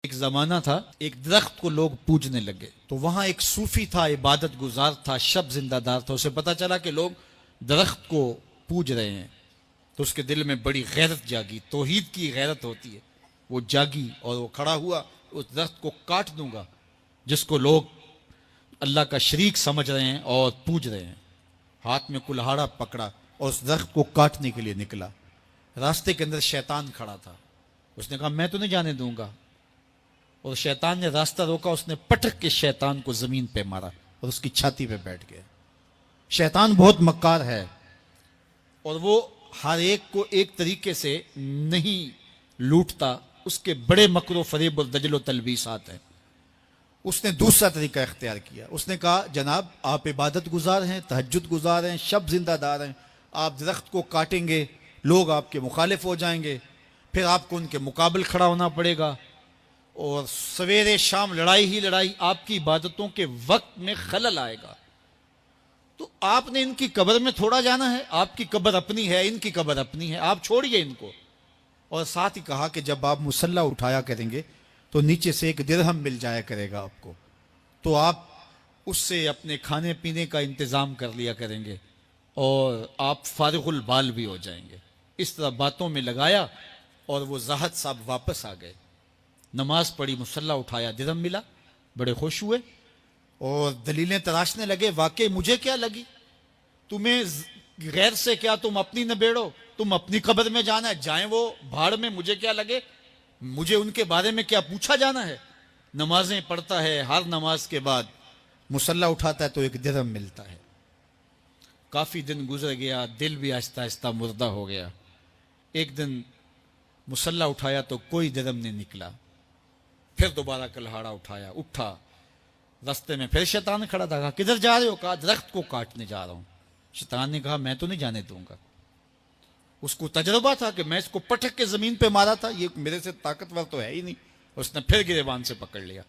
ایک زمانہ تھا، ایک درخت کو لوگ پوجنے لگے تو وہاں ایک صوفی تھا، عبادت گزار تھا، شب زندہ دار تھا. اسے پتا چلا کہ لوگ درخت کو پوج رہے ہیں تو اس کے دل میں بڑی غیرت جاگی. توحید کی غیرت ہوتی ہے، وہ جاگی اور وہ کھڑا ہوا. اس درخت کو کاٹ دوں گا جس کو لوگ اللہ کا شریک سمجھ رہے ہیں اور پوج رہے ہیں. ہاتھ میں کلہاڑا پکڑا اور اس درخت کو کاٹنے کے لیے نکلا. راستے کے اندر شیطان کھڑا تھا. اس نے کہا میں تو نہیں جانے دوں گا. اور شیطان نے راستہ روکا. اس نے پٹک کے شیطان کو زمین پہ مارا اور اس کی چھاتی پہ بیٹھ گیا. شیطان بہت مکار ہے اور وہ ہر ایک کو ایک طریقے سے نہیں لوٹتا. اس کے بڑے مکر و فریب اور دجل و تلبیسات ہیں. اس نے دوسرا طریقہ اختیار کیا. اس نے کہا جناب آپ عبادت گزار ہیں، تہجد گزار ہیں، شب زندہ دار ہیں، آپ درخت کو کاٹیں گے لوگ آپ کے مخالف ہو جائیں گے، پھر آپ کو ان کے مقابل کھڑا ہونا پڑے گا اور سویرے شام لڑائی ہی لڑائی، آپ کی عبادتوں کے وقت میں خلل آئے گا. تو آپ نے ان کی قبر میں تھوڑا جانا ہے، آپ کی قبر اپنی ہے، ان کی قبر اپنی ہے، آپ چھوڑیے ان کو. اور ساتھ ہی کہا کہ جب آپ مصلی اٹھایا کریں گے تو نیچے سے ایک درہم مل جایا کرے گا آپ کو، تو آپ اس سے اپنے کھانے پینے کا انتظام کر لیا کریں گے اور آپ فارغ البال بھی ہو جائیں گے. اس طرح باتوں میں لگایا اور وہ زاہد صاحب واپس آ گئے. نماز پڑھی، مصلی اٹھایا، درہم ملا، بڑے خوش ہوئے اور دلیلیں تراشنے لگے. واقعی مجھے کیا لگی، تمہیں غیر سے کیا، تم اپنی نبیڑو، تم اپنی قبر میں جانا ہے، جائیں وہ بھاڑ میں، مجھے کیا لگے، مجھے ان کے بارے میں کیا پوچھا جانا ہے. نمازیں پڑھتا ہے، ہر نماز کے بعد مصلی اٹھاتا ہے تو ایک درہم ملتا ہے. کافی دن گزر گیا، دل بھی آہستہ آہستہ مردہ ہو گیا. ایک دن مصلی اٹھایا تو کوئی درہم نہیں نکلا. پھر دوبارہ کلہاڑا اٹھایا، اٹھا. راستے میں پھر شیطان کھڑا تھا. کہا کدھر جا رہے ہو؟ کہا درخت کو کاٹنے جا رہا ہوں. شیطان نے کہا میں تو نہیں جانے دوں گا. اس کو تجربہ تھا کہ میں اس کو پٹک کے زمین پہ مارا تھا، یہ میرے سے طاقتور تو ہے ہی نہیں. اس نے پھر گریبان سے پکڑ لیا.